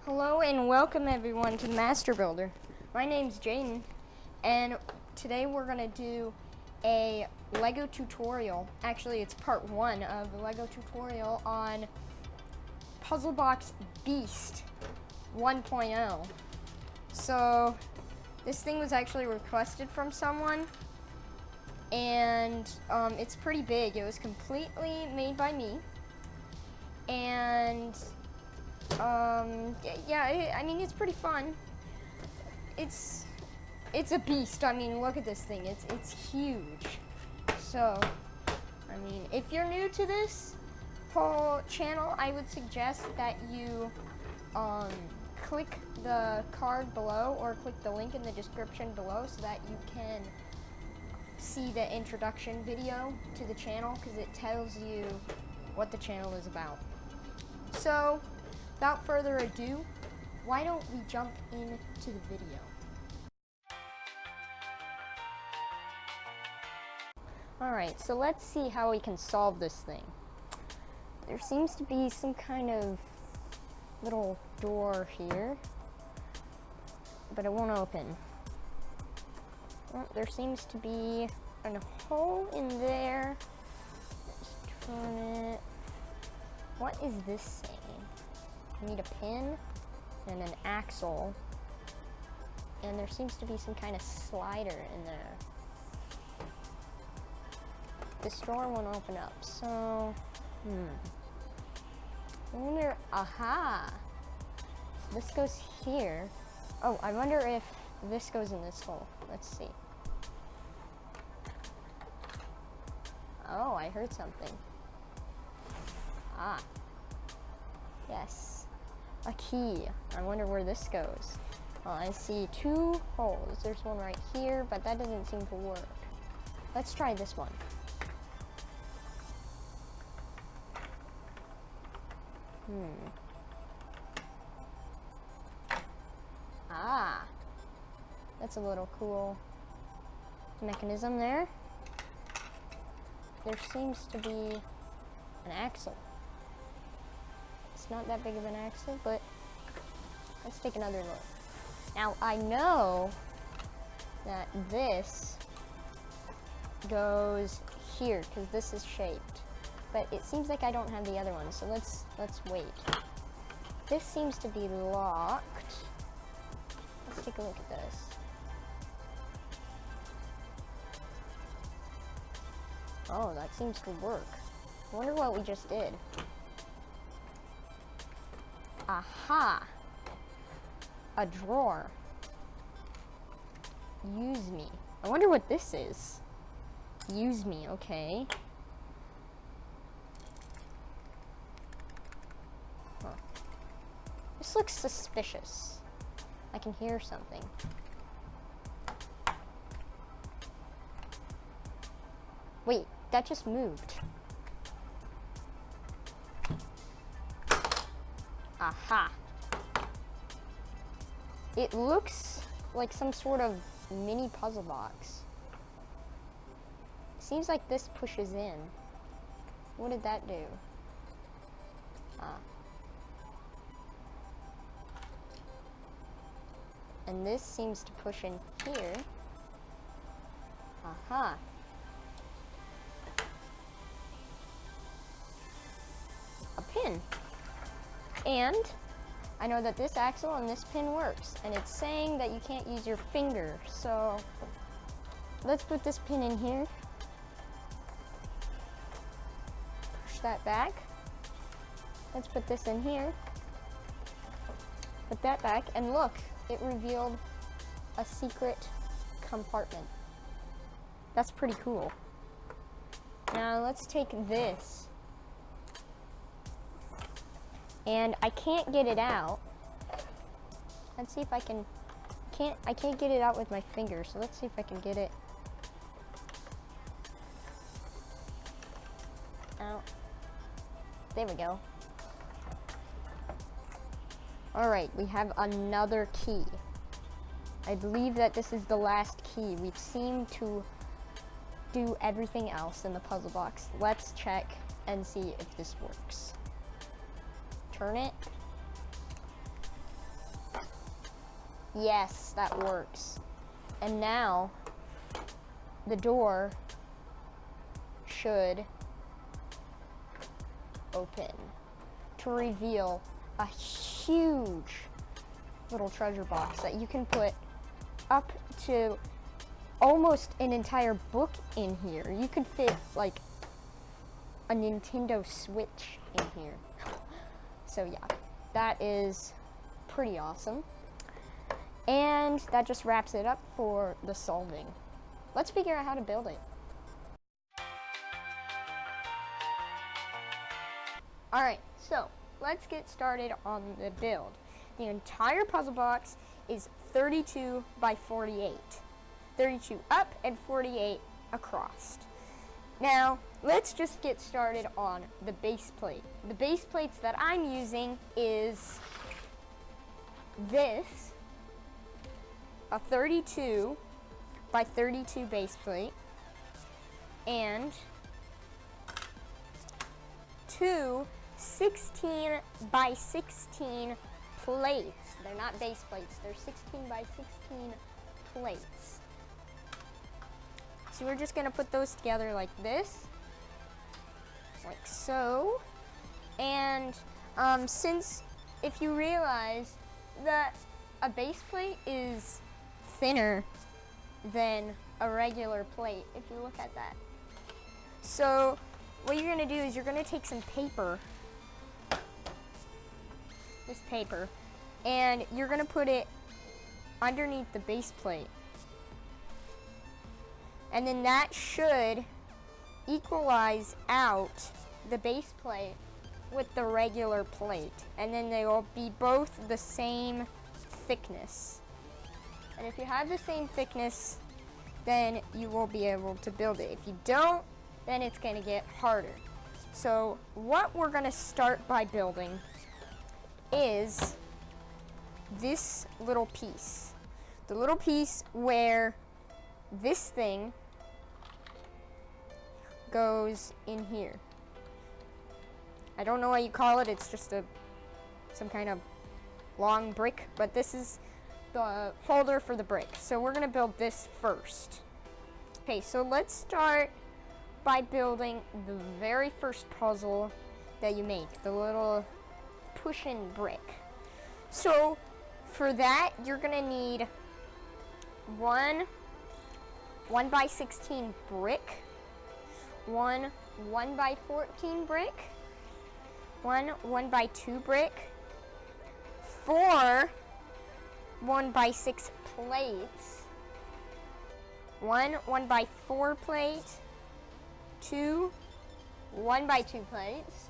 Hello and welcome everyone to Master Builder. My name's Jaden, and today we're going to do a Lego tutorial. Actually, it's part 1 of the Lego tutorial on Puzzle Box Beast 1.0. So this thing was actually requested from someone, and it's pretty big. It was completely made by me, and yeah, I mean, it's pretty fun. It's a beast. I mean, look at this thing. It's huge. So, I mean, if you're new to this whole channel, I would suggest that you click the card below or click the link in the description below so that you can see the introduction video to the channel, because it tells you what the channel is about. So, without further ado, why don't we jump into the video? Alright, so let's see how we can solve this thing. There seems to be some kind of little door here, but it won't open. Well, there seems to be a hole in there. Just turn it. What is this saying? I need a pin and an axle, and there seems to be some kind of slider in there. This door won't open up, so I wonder, aha, this goes here. Oh, I wonder if this goes in this hole. Let's see. Oh, I heard something. Ah, yes. A key. I wonder where this goes. Well, I see 2 holes. There's one right here, but that doesn't seem to work. Let's try this one. Ah, that's a little cool mechanism there. There seems to be an axle. It's not that big of an axle, but let's take another look. Now, I know that this goes here because this is shaped, but it seems like I don't have the other one, so let's wait. This seems to be locked. Let's take a look at this. Oh, that seems to work. I wonder what we just did. Aha! A drawer. Use me. I wonder what this is. Use me, okay. Huh. This looks suspicious. I can hear something. Wait, that just moved. Aha. It looks like some sort of mini puzzle box. Seems like this pushes in. What did that do? Ah. And this seems to push in here. Aha. A pin. And I know that this axle and this pin works, and it's saying that you can't use your finger, so let's put this pin in here. Push that back. Let's put this in here. Put that back, and look, it revealed a secret compartment. That's pretty cool. Now let's take this. And I can't get it out. Let's see if I can. I can't get it out with my finger, so let's see if I can get it out. There we go. Alright, we have another key. I believe that this is the last key. We've seemed to do everything else in the puzzle box. Let's check and see if this works. Turn it. Yes, that works. And now the door should open to reveal a huge little treasure box that you can put up to almost an entire book in here. You could fit like a Nintendo Switch in here. So yeah, that is pretty awesome. And that just wraps it up for the solving. Let's figure out how to build it. All right, so let's get started on the build. The entire puzzle box is 32 by 48. 32 up and 48 across. Now, let's just get started on the base plate. The base plates that I'm using is this, a 32 by 32 base plate, and two 16 by 16 plates. They're not base plates, they're 16 by 16 plates. So we're just gonna put those together like this, like so. And since, if you realize that a base plate is thinner than a regular plate, if you look at that. So what you're gonna do is you're gonna take some paper, this paper, and you're gonna put it underneath the base plate. And then that should equalize out the base plate with the regular plate. And then they will be both the same thickness. And if you have the same thickness, then you will be able to build it. If you don't, then it's gonna get harder. So what we're gonna start by building is this little piece. The little piece where this thing goes in here. I don't know what you call it, it's just some kind of long brick, but this is the holder for the brick. So we're gonna build this first. Okay, so let's start by building the very first puzzle that you make, the little push-in brick. So for that, you're gonna need one 1 by 16 brick, one 1 by 14 brick, one 1 by 2 brick, 4 1 by 6 plates, one 1 by 4 plate, two 1 by 2 plates,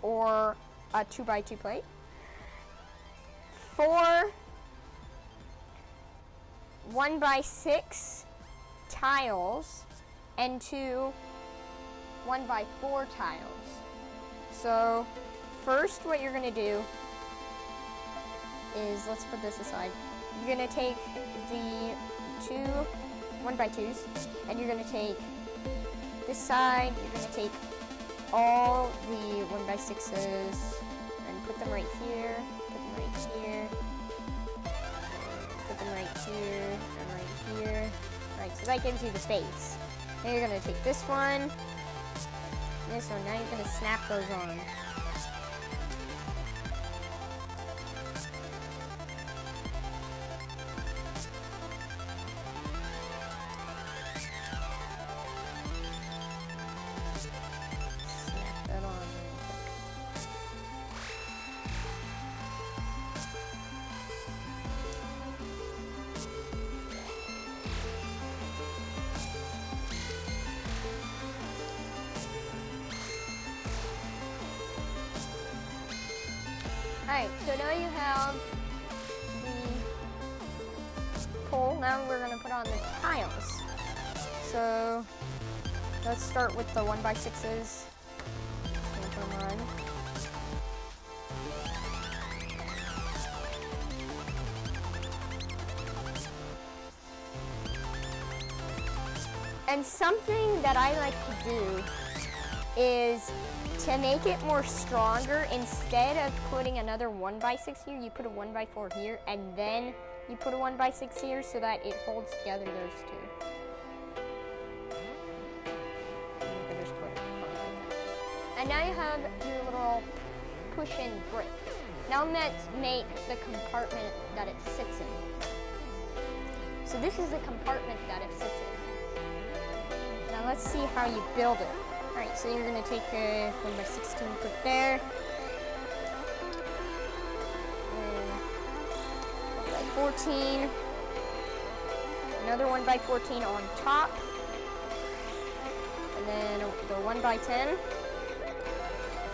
or a 2 by 2 plate, 4 1 by 6 tiles, and two 1 by 4 tiles. So first what you're gonna do is, let's put this aside. You're gonna take the two 1 by 2s, and you're gonna take this side, you're gonna take all the 1 by 6s and put them right here, put them right here, put them right here, and right here. Right, so that gives you the space. Now you're gonna take this one, this one, now you're gonna snap those on. Snap that on real quick. Alright, so now you have the pole. Now we're going to put on the tiles. So let's start with the 1 by 6s. Just going to put them on. And something that I like to do is to make it more stronger, instead of putting another 1x6 here, you put a 1x4 here, and then you put a 1x6 here so that it holds together those two. And now you have your little push-in brick. Now let's make the compartment that it sits in. So this is the compartment that it sits in. Now let's see how you build it. All right, so you're gonna take a 1x16, put there. And 1x14. Another 1x14 on top. And then the 1x10.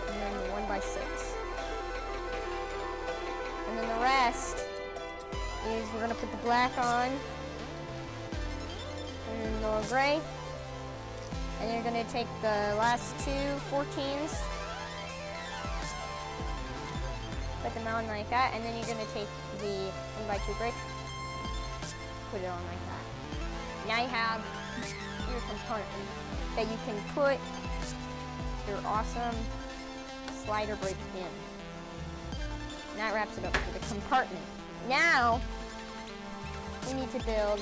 And then the 1x6. And then the rest is we're gonna put the black on. And then the gray. And you're gonna take the last two 14s, put them on like that, and then you're gonna take the 1x2 brick, put it on like that. Now you have your compartment that you can put your awesome slider brick in. And that wraps it up for the compartment. Now, we need to build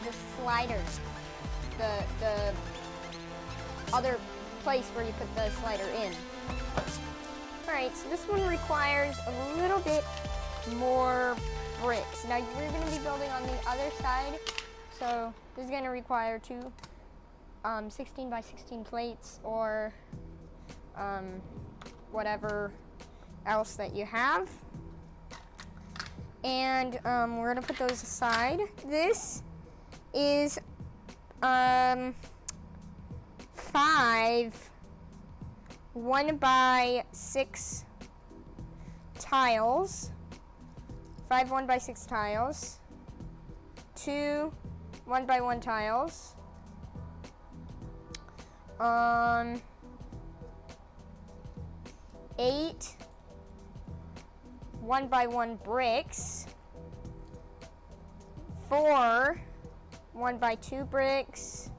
the sliders. The other place where you put the slider in. Alright, so this one requires a little bit more bricks. Now we're going to be building on the other side, so this is going to require two 16x16 plates or whatever else that you have. And we're going to put those aside. This is 5 1x6 tiles, 5 1x6 tiles, 2 1x1 tiles, 8 1x1 bricks, 4 1x2 bricks,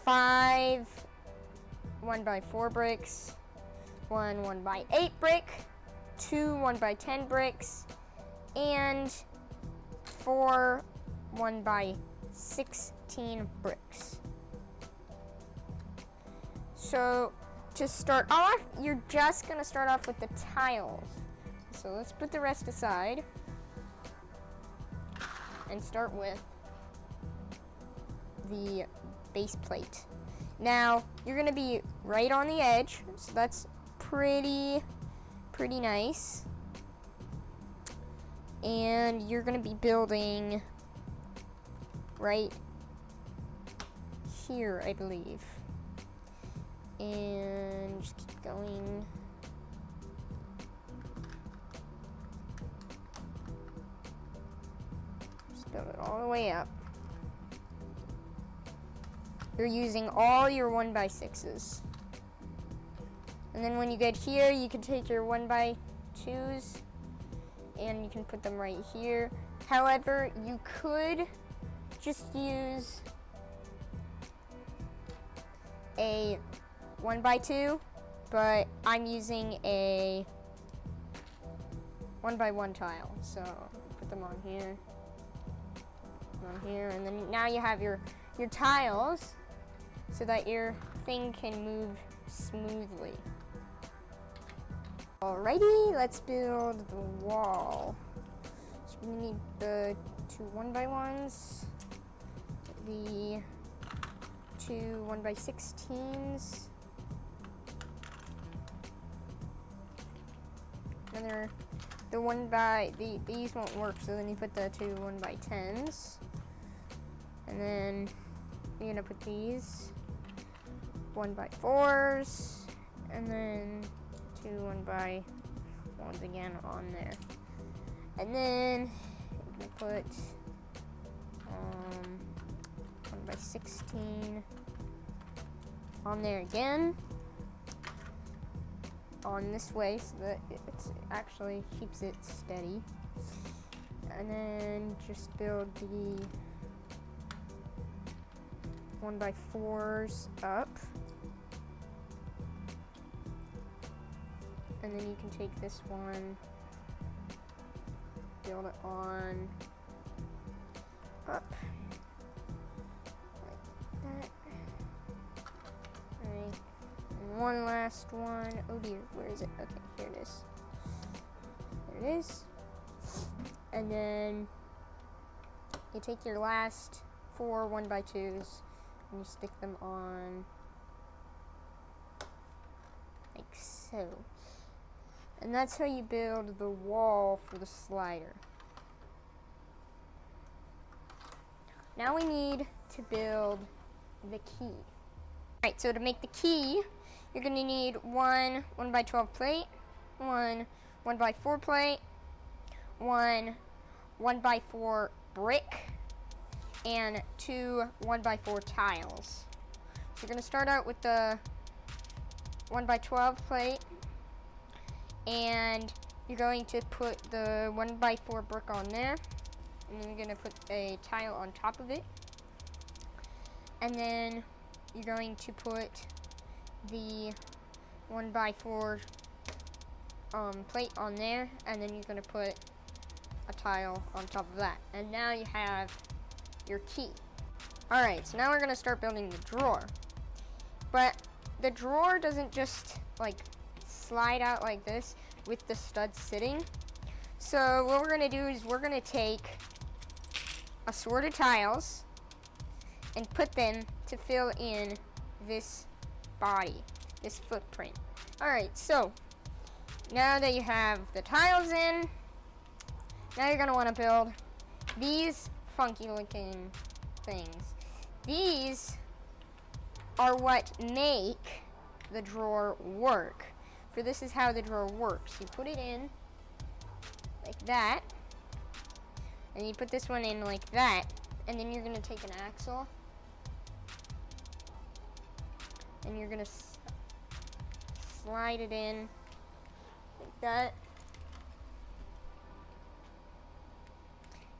5 1x4 bricks, 1 1x8 brick, 2 1x10 bricks, and 4 1x16 bricks. So to start off, you're just going to start off with the tiles. So let's put the rest aside and start with the base plate. Now, you're gonna be right on the edge, so that's pretty nice. And you're gonna be building right here, I believe. And just keep going. Build it all the way up. You're using all your 1x6s. And then when you get here, you can take your 1x2s and you can put them right here. However, you could just use a 1x2, but I'm using a 1x1 tile. So put them on here. On here, and then now you have your tiles so that your thing can move smoothly. Alrighty, let's build the wall. So we need the 2 1x1s, the 2 1x16s, another these won't work, so then you put the 2 1x10s. And then you're gonna put these 1x4s, and then 2 1x1s again on there. And then you're gonna put 1x16 on there again, on this way, so that it actually keeps it steady. And then just build the 1x4s up. And then you can take this one, build it on up like that. Alright, and one last one. Oh dear, where is it? Okay, here it is. There it is. And then you take your last 4 1x2s and you stick them on like so. And that's how you build the wall for the slider. Now we need to build the key. Alright, so to make the key, you're going to need one 1x12 plate, one 1x4 plate, one 1x4 brick, and 2 1x4 tiles. So you're going to start out with the 1x12 plate, and you're going to put the 1x4 brick on there, and then you're going to put a tile on top of it, and then you're going to put the 1x4 plate on there, and then you're going to put a tile on top of that. And now you have your key. Alright, so now we're going to start building the drawer. But the drawer doesn't just like slide out like this with the studs sitting. So what we're going to do is we're going to take a sort of tiles and put them to fill in this body, this footprint. Alright, so now that you have the tiles in, now you're going to want to build these funky looking things. These are what make the drawer work. For this is how the drawer works. You put it in like that, and you put this one in like that, and then you're going to take an axle and you're going to slide it in like that.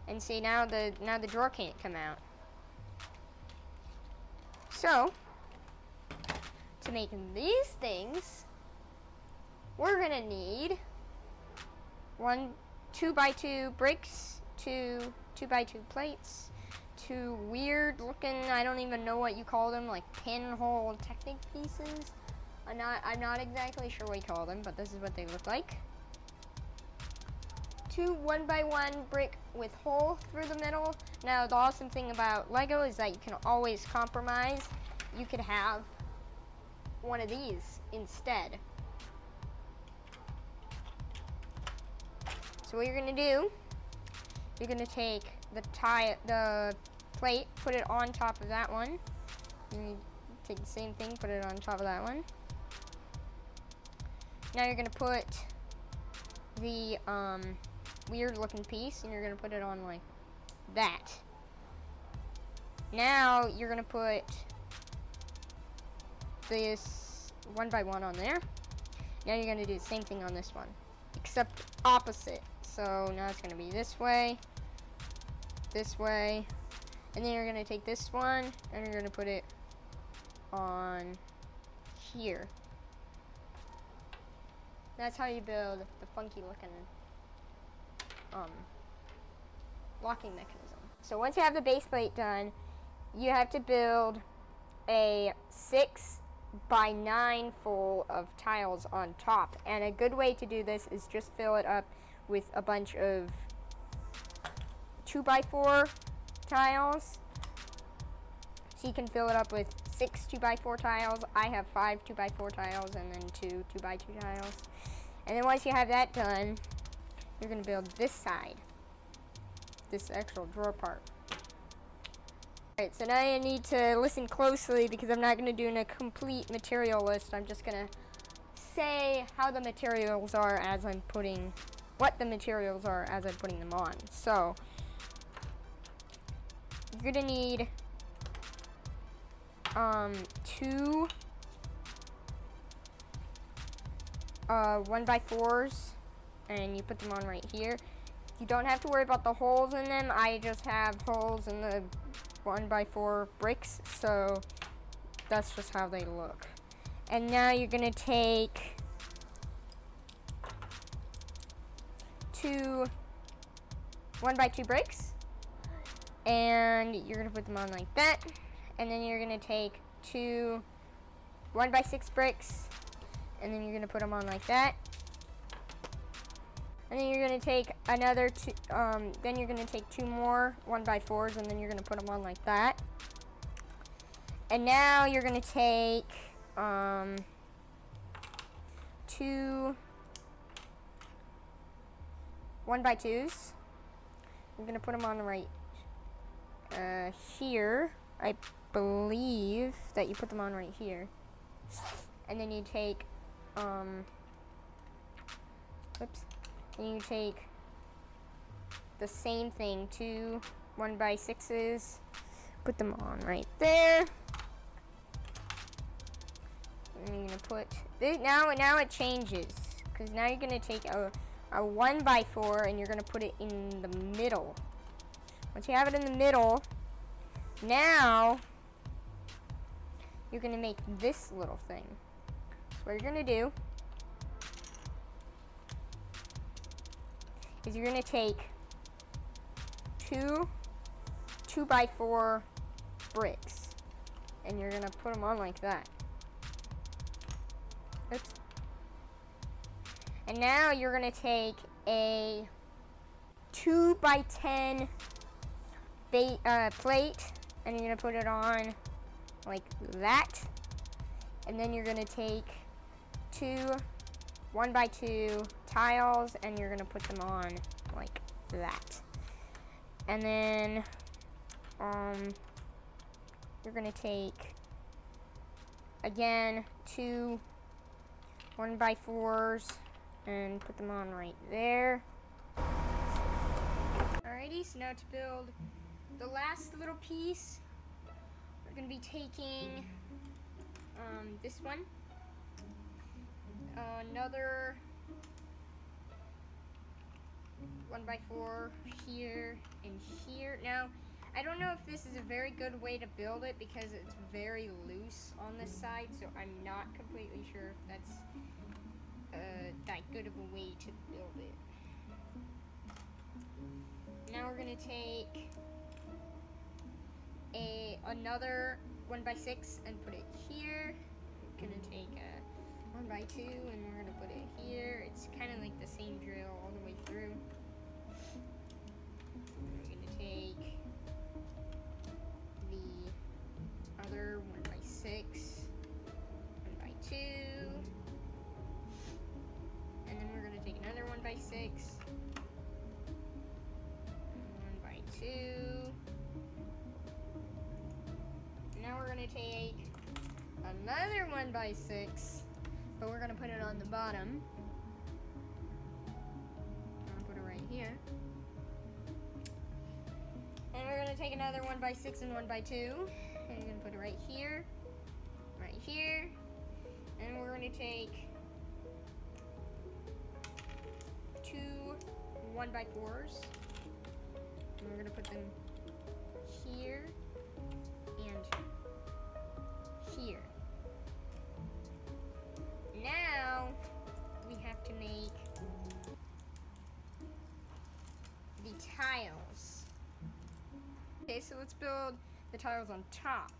And see, now the drawer can't come out. So to make these things, we're gonna need 1 2x2 bricks, 2 2x2 plates, 2 weird looking, I don't even know what you call them, like pinhole Technic pieces. I'm not exactly sure what you call them, but this is what they look like. 2 1x1 brick with hole through the middle. Now the awesome thing about Lego is that you can always compromise. You could have one of these instead. So what you're gonna do, you're gonna take the plate, put it on top of that one. And you take the same thing, put it on top of that one. Now you're gonna put the weird looking piece, and you're gonna put it on like that. Now you're gonna put this 1x1 on there. Now you're gonna do the same thing on this one, except opposite. So now it's gonna be this way, and then you're gonna take this one and you're gonna put it on here. That's how you build the funky looking locking mechanism. So once you have the base plate done, you have to build a 6x9 full of tiles on top. And a good way to do this is just fill it up with a bunch of 2x4 tiles. So you can fill it up with 6 2x4 tiles. I have 5 2x4 tiles and then 2 2x2 tiles. And then once you have that done, you're going to build this side, this actual drawer part. Alright, so now you need to listen closely because I'm not going to do a complete material list. I'm just going to say how the materials are as I'm putting, what the materials are as I'm putting them on. So, you're going to need 2 1x4s, and you put them on right here. You don't have to worry about the holes in them. I just have holes in the 1x4 bricks, so that's just how they look. And now you're gonna take 2 1x2 bricks, and you're gonna put them on like that. And then you're gonna take 2 1x6 bricks, and then you're gonna put them on like that. And then you're gonna take another 2. Then you're gonna take 2 more 1x4s, and then you're gonna put them on like that. And now you're gonna take 2 1x2s. I'm gonna put them on right here. I believe that you put them on right here. And then you take whoops. And you take the same thing, 2 1x6s, put them on right there. And you're gonna put this, now it changes, because now you're gonna take a 1x4 and you're gonna put it in the middle. Once you have it in the middle, now you're gonna make this little thing. So what you're gonna do is you're gonna take 2 2x4 bricks, and you're gonna put them on like that. Oops. And now you're gonna take a 2x10 plate, and you're gonna put it on like that. And then you're gonna take 2 1x2 tiles, and you're gonna put them on like that. And then you're gonna take again 2 1x4s and put them on right there. Alrighty, so now to build the last little piece, we're gonna be taking this one, another 1x4 here and here. Now, I don't know if this is a very good way to build it because it's very loose on this side, so I'm not completely sure if that's that good of a way to build it. Now we're gonna take another 1x6 and put it here. We're gonna take a 1x2 and we're gonna put it here. It's kind of like the same drill all the way through. We're gonna take the other 1x6, 1x2, and then we're gonna take another 1x6, 1x2. Now we're gonna take another 1x6, but we're gonna put it on the bottom. I'm gonna put it right here. And we're gonna take another 1x6 and 1x2, and you're gonna put it right here, and we're gonna take 2 1x4s, and we're gonna put them here and here. Now we have to make the tiles. Okay, so let's build the tiles on top.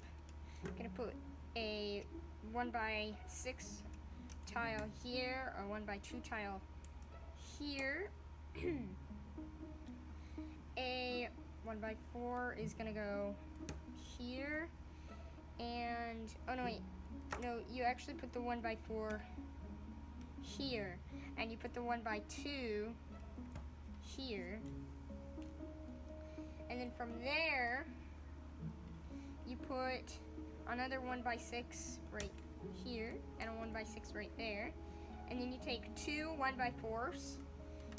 I'm gonna put a 1x6 tile here, a 1x2 tile here. A 1x4 is gonna go here, and oh no, wait, no, you actually put the 1x4 here, and you put the 1x2 here, and then from there you put another 1x6 right here and a 1x6 right there, and then you take 2 1x4s,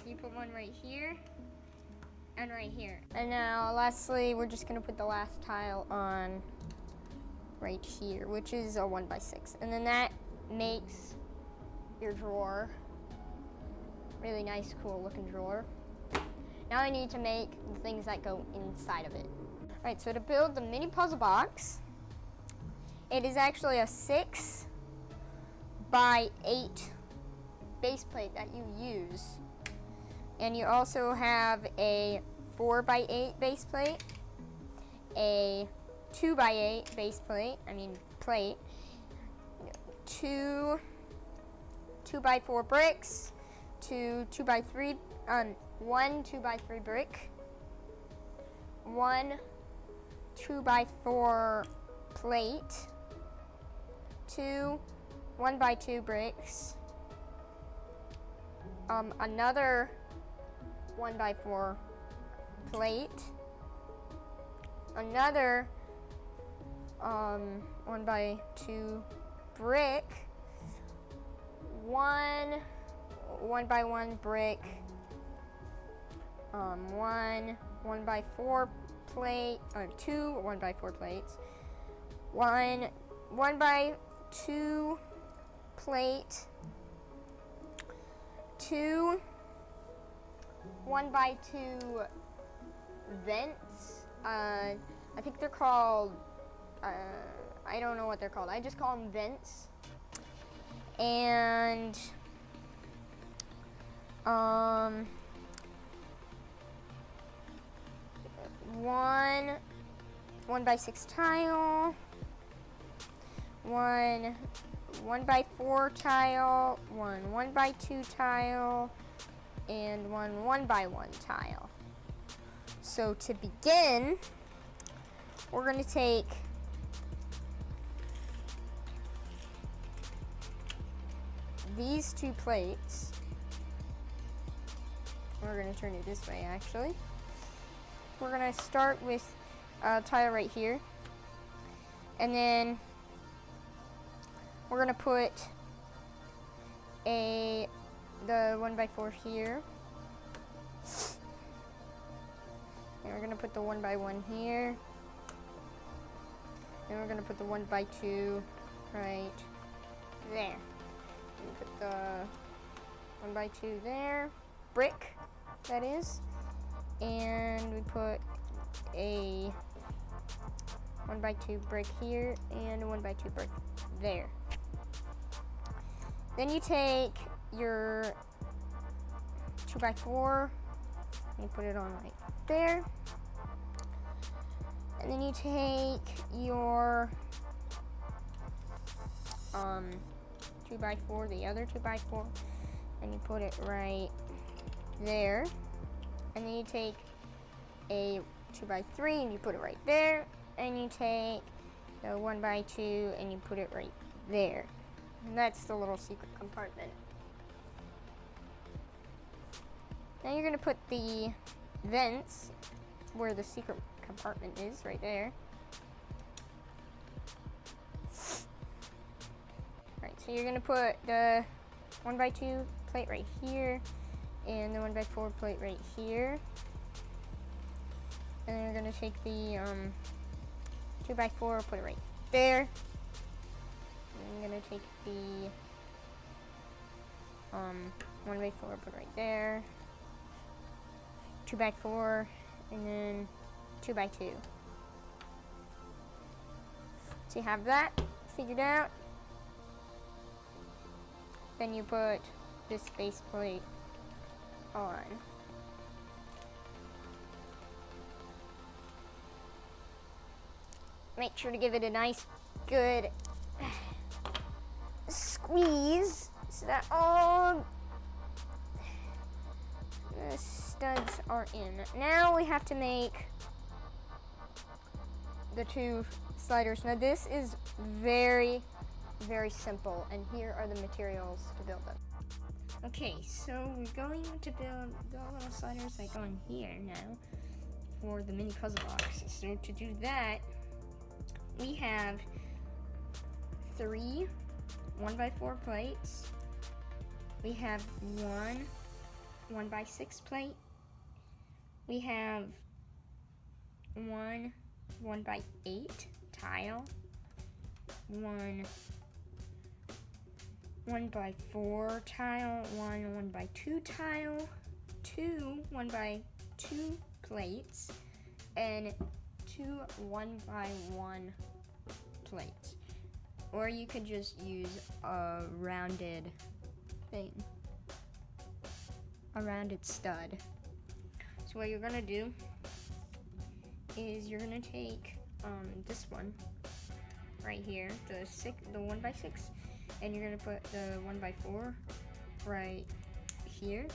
you put one right here and right here. And now lastly, we're just gonna put the last tile on right here, which is a 1x6, and then that makes your drawer. Really nice, cool looking drawer. Now I need to make the things that go inside of it. Alright, so to build the mini puzzle box, it is actually a 6 by 8 base plate that you use. And you also have a 4 by 8 base plate, a 2 by 8 base plate, plate, two 2 by 4 bricks, one 2 by 3 brick, one 2 by 4 plate, two 1 by 2 bricks, another 1 by 4 plate, another 1 by 2 brick, one 1 by 1 brick, one 1 by 4 plate, or two 1 by 4 plates, one 1 by 2 plate, two 1 by 2 vents. I think they're called, I don't know what they're called. I just call them vents. And one by 6 tile, one 1 by 4 tile, one 1 by 2 tile, and one 1 by 1 tile. So to begin, we're going to take these 2 plates. We're going to turn it this way, actually. We're going to start with a tile right here. And then we're going to put the 1 by 4 here. And we're going to put the 1 by 1 here. And we're going to put the 1 by 2 right there. And put the 1 by 2 there. Brick, that is. And we put a 1 by 2 brick here and a 1 by 2 brick there. Then you take your 2 by 4 and you put it on right there. And then you take your 2 by 4, the other 2 by 4, and you put it right there. And then you take a 2 by 3 and you put it right there. And you take the 1 by 2 and you put it right there. And that's the little secret compartment. Now you're going to put the vents where the secret compartment is, right there. Right, so you're going to put the 1 by 2 plate right here and the 1 by 4 plate right here. And then you're going to take the 2 by 4, put it right there. And I'm going to take the 1 by 4, put it right there. 2 by 4, and then 2 by 2. So you have that figured out. Then you put this base plate on. Make sure to give it a nice, good squeeze so that all the studs are in. Now we have to make the 2 sliders. Now this is very, very simple, and here are the materials to build them. Okay, so we're going to build the little sliders like on here now for the mini puzzle box. So to do that, we have 3 1 by 4 plates. We have one 1 by 6 plate. We have one 1 by 8 tile. One 1 by 4 tile. One 1 by 2 tile. Two 1 by 2 plates. And 2 1x1 plates. Or you could just use a rounded thing. A rounded stud. So what you're gonna do is you're gonna take this one right here, the 1x6, and you're gonna put the 1x4 right here.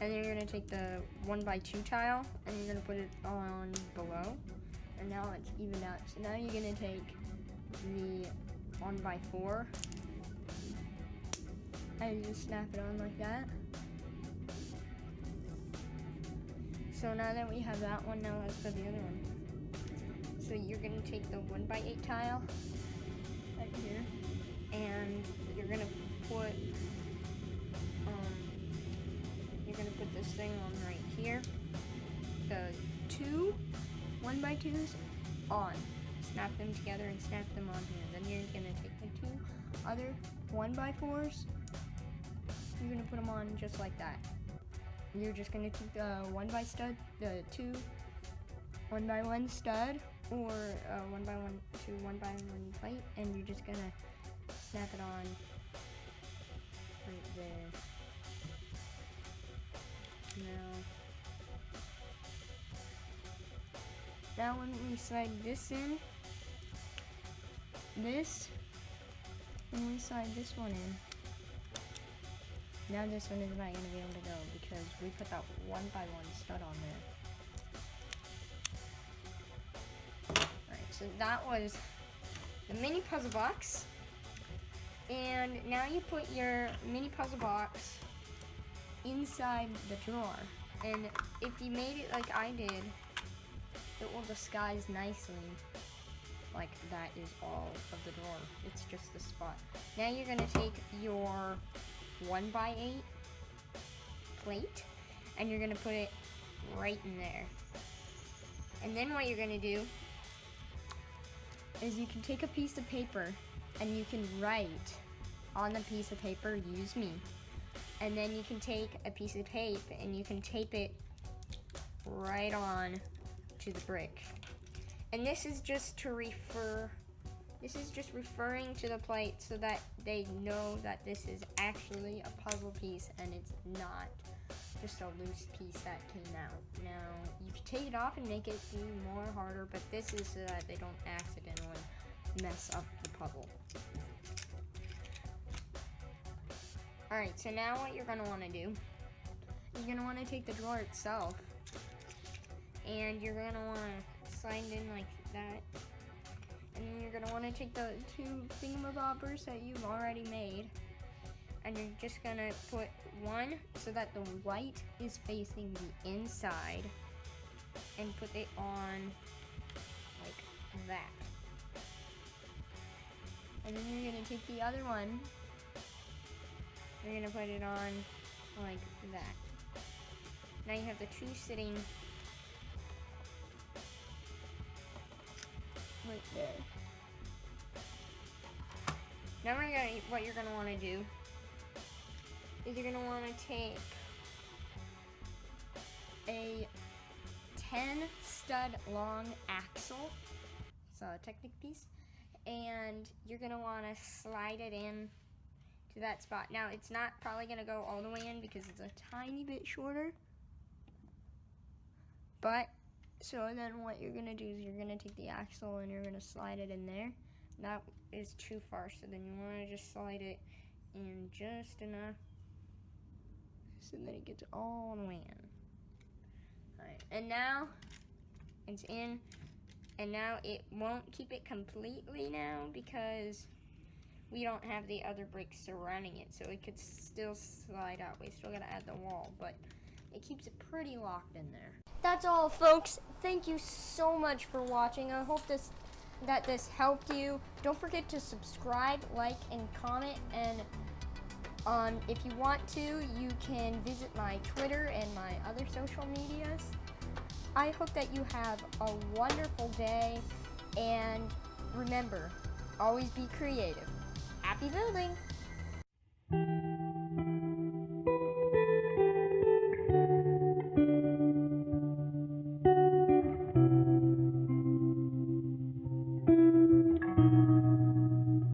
And then you're gonna take the 1x2 tile and you're gonna put it on below. And now it's evened out. So now you're gonna take the 1x4 and you just snap it on like that. So now that we have that one, now let's put the other one. So you're gonna take the 1x8 tile right here, and you're gonna put this thing on right here. The 2 1x2s on. Snap them together and snap them on here. Then you're gonna take the 2 other 1x4s. You're gonna put them on just like that. You're just gonna take the 1x stud, the 2 1x1 stud, or 1x1 to 1x1 plate, and you're just gonna snap it on right there. Now when we slide this in, when we slide this one in, now this one is not going to be able to go because we put that 1x1 stud on there. Alright, so that was the mini puzzle box. And now you put your mini puzzle box inside the drawer. And if you made it like I did, it will disguise nicely. Like that is all of the drawer. It's just the spot. Now you're going to take your 1x8 plate and you're going to put it right in there. And then what you're going to do is you can take a piece of paper and you can write on the piece of paper, "Use me." And then you can take a piece of tape and you can tape it right on to the brick. And this is just to referring to the plate so that they know that this is actually a puzzle piece and it's not just a loose piece that came out. Now, you can take it off and make it do more harder, but this is so that they don't accidentally mess up the puzzle. Alright, so now what you're gonna wanna do, you're gonna wanna take the drawer itself and you're gonna wanna slide it in like that. And then you're gonna wanna take the 2 thingamabobbers that you've already made and you're just gonna put one so that the white is facing the inside and put it on like that. And then you're gonna take the other one, you're gonna put it on like that. Now you have the 2 sitting right there. Now what you're gonna wanna do is you're gonna wanna take a 10 stud long axle, so a Technic piece, and you're gonna wanna slide it in to that spot. Now it's not probably gonna go all the way in because it's a tiny bit shorter, but so then what you're gonna do is you're gonna take the axle and you're gonna slide it in there. That is too far, so then you wanna just slide it in just enough so that it gets all the way in. Alright, and now it's in, and now it won't keep it completely now because we don't have the other bricks surrounding it, so it could still slide out. We still gotta add the wall, but it keeps it pretty locked in there. That's all, folks. Thank you so much for watching. I hope that this helped you. Don't forget to subscribe, like, and comment. And if you want to, you can visit my Twitter and my other social medias. I hope that you have a wonderful day. And remember, always be creative. Happy building!